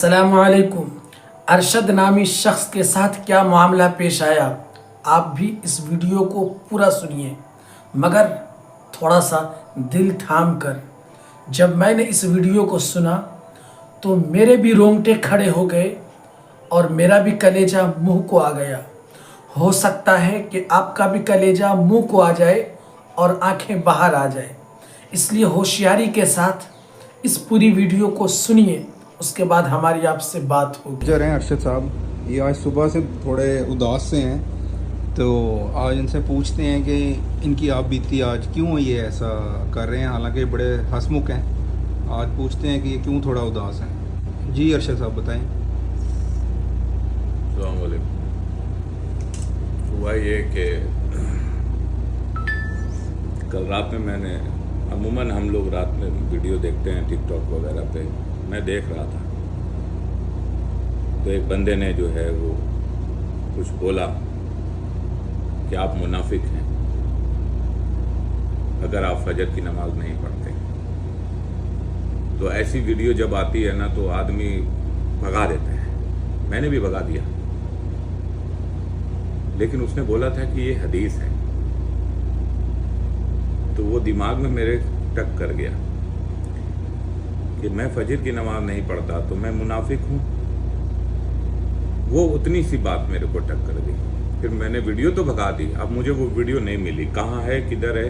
السلام علیکم۔ ارشد نامی شخص کے ساتھ کیا معاملہ پیش آیا، آپ بھی اس ویڈیو کو پورا سنیے، مگر تھوڑا سا دل تھام کر۔ جب میں نے اس ویڈیو کو سنا تو میرے بھی رونگٹے کھڑے ہو گئے اور میرا بھی کلیجہ منہ کو آ گیا۔ ہو سکتا ہے کہ آپ کا بھی کلیجہ منہ کو آ جائے اور آنکھیں باہر آ جائے، اس لیے ہوشیاری کے ساتھ اس پوری ویڈیو کو سنیے، اس کے بعد ہماری آپ سے بات ہوگی۔ جا رہے ہیں ارشد صاحب، یہ آج صبح سے تھوڑے اداس سے ہیں، تو آج ان سے پوچھتے ہیں کہ ان کی آپ بیتی آج کیوں یہ ایسا کر رہے ہیں، حالانکہ بڑے ہنسمکھ ہیں۔ آج پوچھتے ہیں کہ یہ کیوں تھوڑا اداس ہیں۔ جی ارشد صاحب بتائیں۔ السلام علیکم۔ ہوا یہ کہ کل رات میں نے عموماً ہم لوگ رات میں ویڈیو دیکھتے ہیں ٹک ٹاک وغیرہ پہ، میں دیکھ رہا تھا تو ایک بندے نے جو ہے وہ کچھ بولا کہ آپ منافق ہیں اگر آپ فجر کی نماز نہیں پڑھتے۔ تو ایسی ویڈیو جب آتی ہے نا تو آدمی بھگا دیتا ہے، میں نے بھی بھگا دیا، لیکن اس نے بولا تھا کہ یہ حدیث ہے تو وہ دماغ میں میرے ٹک کر گیا کہ میں فجر کی نماز نہیں پڑھتا تو میں منافق ہوں۔ وہ اتنی سی بات میرے کو ٹک کر گئی، پھر میں نے ویڈیو تو بھگا دی، اب مجھے وہ ویڈیو نہیں ملی، کہاں ہے کدھر ہے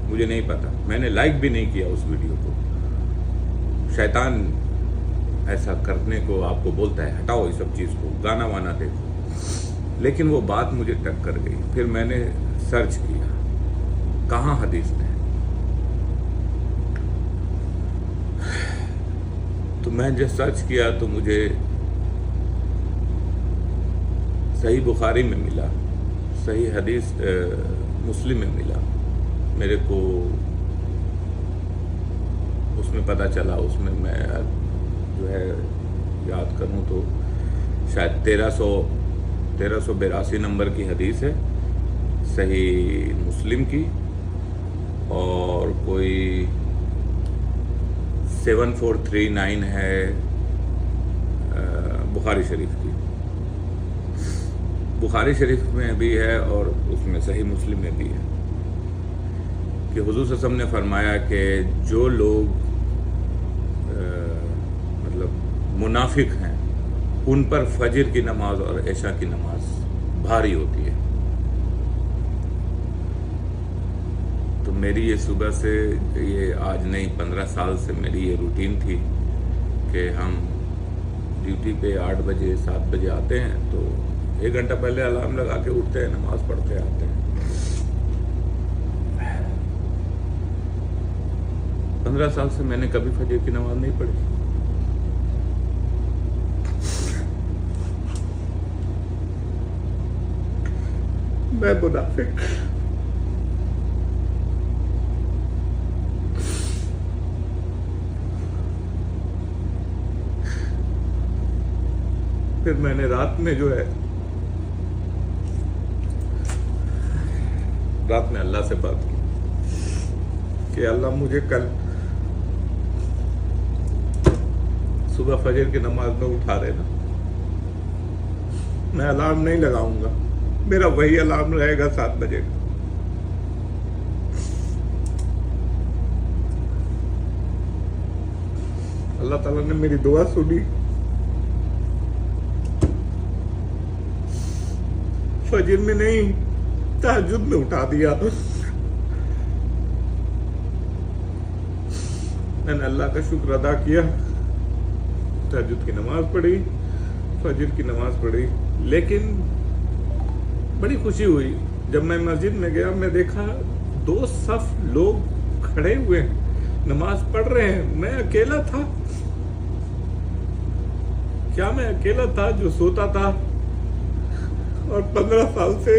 مجھے نہیں پتا، میں نے لائک بھی نہیں کیا اس ویڈیو کو۔ شیطان ایسا کرنے کو آپ کو بولتا ہے ہٹاؤ یہ سب چیز کو، گانا وانا دیکھو، لیکن وہ بات مجھے ٹک کر گئی۔ پھر میں نے سرچ کیا کہاں حدیث میں، تو میں جب سرچ کیا تو مجھے صحیح بخاری میں ملا، صحیح حدیث مسلم میں ملا، میرے کو اس میں پتہ چلا، اس میں جو ہے یاد کروں تو شاید 1382 نمبر کی حدیث ہے صحیح مسلم کی، اور کوئی 7439 ہے بخاری شریف کی، بخاری شریف میں بھی ہے اور اس میں صحیح مسلم میں بھی ہے کہ حضور صلی اللہ علیہ وسلم نے فرمایا کہ جو لوگ مطلب منافق ہیں ان پر فجر کی نماز اور عشاء کی نماز بھاری ہوتی ہے۔ تو میری یہ صبح سے، یہ آج نہیں 15 سال سے میری یہ روٹین تھی کہ ہم ڈیوٹی پہ 8 بجے 7 بجے آتے ہیں تو 1 گھنٹہ پہلے الارم لگا کے اٹھتے ہیں، نماز پڑھتے آتے ہیں۔ 15 سال سے میں نے کبھی فجر کی نماز نہیں پڑھی۔ میں منافق، پھر میں نے رات میں جو ہے رات میں اللہ سے بات کی کہ اللہ مجھے کل صبح فجر کی نماز میں اٹھا دینا، میں الارم نہیں لگاؤں گا، میرا وہی الارم رہے گا 7 بجے کا۔ اللہ تعالیٰ نے میری دعا سنی، فجر میں نہیں تہجد میں اٹھا دیا۔ میں نے اللہ کا شکر ادا کیا، تہجد کی نماز پڑھی، فجر کی نماز پڑھی، لیکن بڑی خوشی ہوئی جب میں مسجد میں گیا، میں دیکھا 2 صف لوگ کھڑے ہوئے ہیں، نماز پڑھ رہے ہیں، میں اکیلا تھا۔ کیا میں اکیلا تھا جو سوتا تھا؟ اور 15 سال سے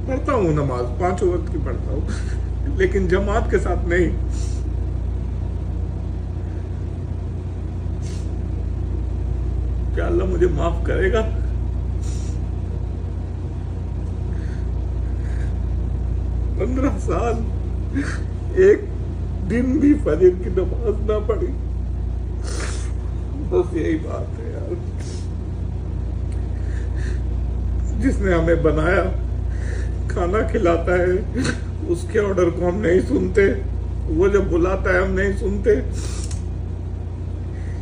پڑھتا ہوں نماز، 5 وقت کی پڑھتا ہوں، لیکن جماعت کے ساتھ نہیں۔ کیا اللہ مجھے معاف کرے گا؟ 15 سال ایک दिन भी फजर की नमाज ना पढ़ी। बस यही बात है यार। जिसने हमें बनाया, खाना खिलाता है, उसके ऑर्डर को हम नहीं सुनते, वो जब बुलाता है हम नहीं सुनते।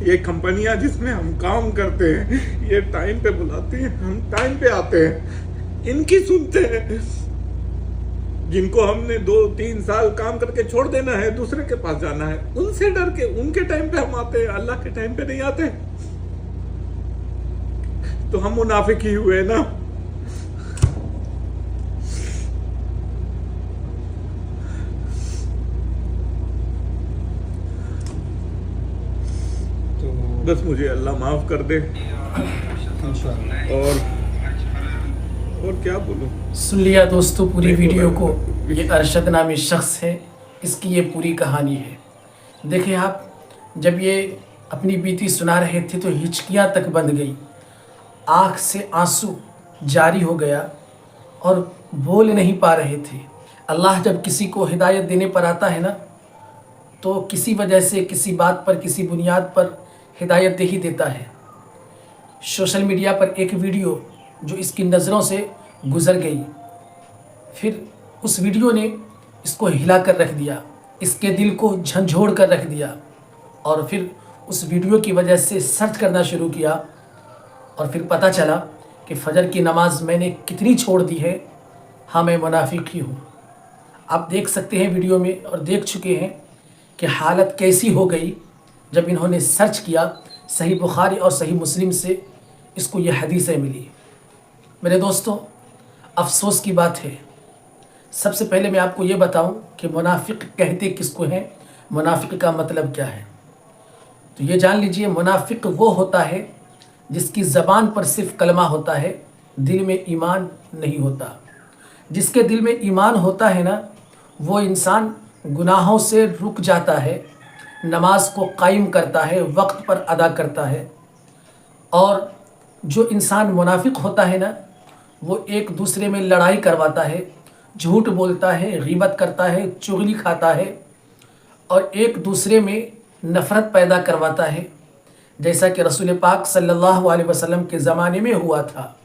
ये कंपनियां जिसमें हम काम करते हैं, ये टाइम पे बुलाती हैं, हम टाइम पे आते हैं, इनकी सुनते हैं। जिनको हमने 2-3 साल काम करके छोड़ देना है, दूसरे के पास जाना है, उनसे डर के उनके टाइम पे हम आते हैं, अल्लाह के टाइम पे नहीं आते। तो हम मुनाफिक ही हुए ना। बस मुझे अल्लाह माफ कर दे। और क्या बोलूं। सुन लिया दोस्तों पूरी वीडियो को। ये अरशद नामी शख्स है, इसकी ये पूरी कहानी है। देखिए आप, जब ये अपनी बीती सुना रहे थे तो हिचकियाँ तक बंद गई, आँख से आंसू जारी हो गया और बोल नहीं पा रहे थे। अल्लाह जब किसी को हिदायत देने पर आता है ना, तो किसी वजह से, किसी बात पर, किसी बुनियाद पर हिदायत दे ही देता है। सोशल मीडिया पर एक वीडियो जो इसकी नज़रों से गुज़र गई, फिर उस वीडियो ने इसको हिला कर रख दिया, इसके दिल को झंझोड़ कर रख दिया। और फिर उस वीडियो की वजह से सर्च करना शुरू किया और फिर पता चला कि फ़जर की नमाज मैंने कितनी छोड़ दी है। हाँ, मैं मुनाफिक ही हूँ। आप देख सकते हैं वीडियो में और देख चुके हैं कि हालत कैसी हो गई जब इन्होंने सर्च किया। सही बुखारी और सही मुस्लिम से इसको ये हदीसें मिली। मेरे दोस्तों, अफसोस की बात है। सबसे पहले मैं आपको ये बताऊं कि मुनाफिक कहते किसको हैं, मुनाफिक का मतलब क्या है। तो ये जान लीजिए, मुनाफिक वो होता है जिसकी ज़बान पर सिर्फ कलमा होता है, दिल में ईमान नहीं होता। जिसके दिल में ईमान होता है ना, वो इंसान गुनाहों से रुक जाता है, नमाज को कायम करता है, वक्त पर अदा करता है। और जो इंसान मुनाफिक होता है ना, वो एक दूसरे में लड़ाई करवाता है, झूठ बोलता है, गीबत करता है, चुगली खाता है और एक दूसरे में नफ़रत पैदा करवाता है, जैसा कि रसूल पाक सल्लल्लाहु अलैहि वसल्लम के ज़माने में हुआ था।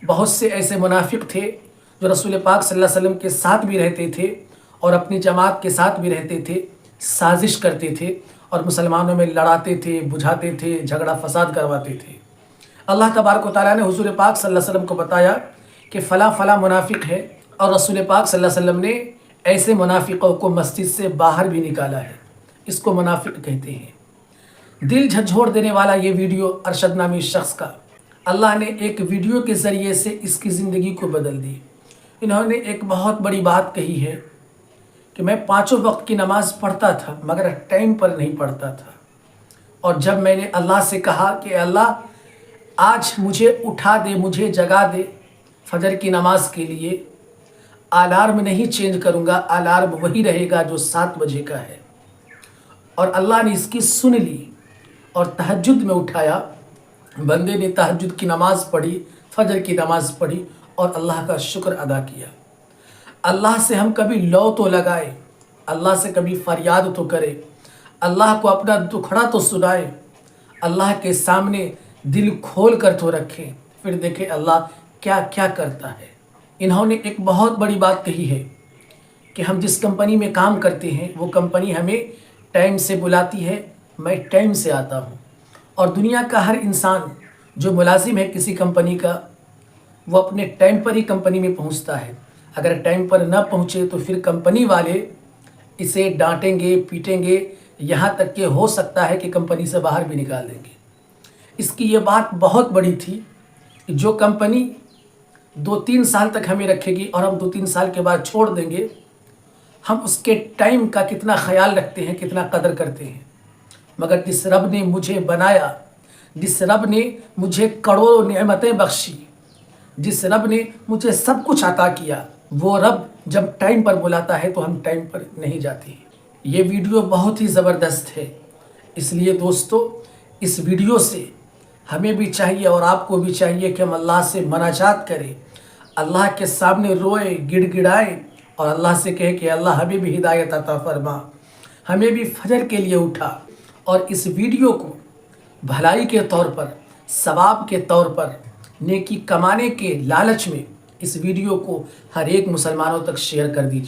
बहुत से ऐसे मुनाफिक थे जो रसूल पाक सल्लल्लाहु अलैहि वसल्लम के साथ भी रहते थे और अपनी जमात के साथ भी रहते थे, साजिश करते थे और मुसलमानों में लड़ाते थे, बुझाते थे, झगड़ा फसाद करवाते थे। अल्लाह तबारक व तआला ने हुज़ूर पाक सल्लल्लाहु अलैहि वसल्लम को बताया कि फ़ला मुनाफिक है, और रसूल पाक सल्लल्लाहु अलैहि वसल्लम ने ऐसे मुनाफिकों को मस्जिद से बाहर भी निकाला है। इसको मुनाफिक कहते हैं। दिल झंझोड़ देने वाला ये वीडियो अरशद नामी शख्स का, अल्लाह ने एक वीडियो के ज़रिए से इसकी ज़िंदगी को बदल दी। इन्होंने एक बहुत बड़ी बात कही है कि मैं 5 वक्त की नमाज़ पढ़ता था मगर टाइम पर नहीं पढ़ता था। और जब मैंने अल्लाह से कहा कि अल्लाह आज मुझे उठा दे, मुझे जगा दे फजर की नमाज के लिए, अलार्म नहीं चेंज करूँगा, अलार्म वही रहेगा जो 7 बजे का है। और अल्लाह ने इसकी सुन ली और तहज्जुद में उठाया। बंदे ने तहज्जुद की नमाज़ पढ़ी, फजर की नमाज़ पढ़ी और अल्लाह का शुक्र अदा किया। अल्लाह से हम कभी लौ तो लगाए, अल्लाह से कभी फरियाद तो करे, अल्लाह को अपना दुखड़ा तो सुनाए, अल्लाह के सामने दिल खोल कर तो रखें, फिर देखें अल्लाह क्या क्या करता है। इन्होंने एक बहुत बड़ी बात कही है कि हम जिस कंपनी में काम करते हैं वो कंपनी हमें टाइम से बुलाती है, मैं टाइम से आता हूँ। और दुनिया का हर इंसान जो मुलाजिम है किसी कंपनी का, वो अपने टाइम पर ही कंपनी में पहुँचता है। अगर टाइम पर न पहुँचे तो फिर कंपनी वाले इसे डांटेंगे, पीटेंगे, यहाँ तक कि हो सकता है कि कंपनी से बाहर भी निकाल देंगे। इसकी ये बात बहुत बड़ी थी कि जो कंपनी 2-3 साल तक हमें रखेगी और हम 2-3 साल के बाद छोड़ देंगे, हम उसके टाइम का कितना ख्याल रखते हैं, कितना कदर करते हैं। मगर जिस रब ने मुझे बनाया, जिस रब ने मुझे करोड़ों नेमतें बख्शी, जिस रब ने मुझे सब कुछ अता किया, वो रब जब टाइम पर बुलाता है तो हम टाइम पर नहीं जाते। ये वीडियो बहुत ही ज़बरदस्त है, इसलिए दोस्तों इस वीडियो से हमें भी चाहिए और आपको भी चाहिए कि हम अल्लाह से मनाजात करें, अल्लाह के सामने रोए, गिड़गिड़ाएं और अल्लाह से कहे कि अल्लाह हमें भी हिदायत अता फरमा। हमें भी फजर के लिए उठा और इस वीडियो को भलाई के तौर पर, सवाब के तौर पर, नेकी कमाने के लालच में इस वीडियो को हर एक मुसलमानों तक शेयर कर दीजिए।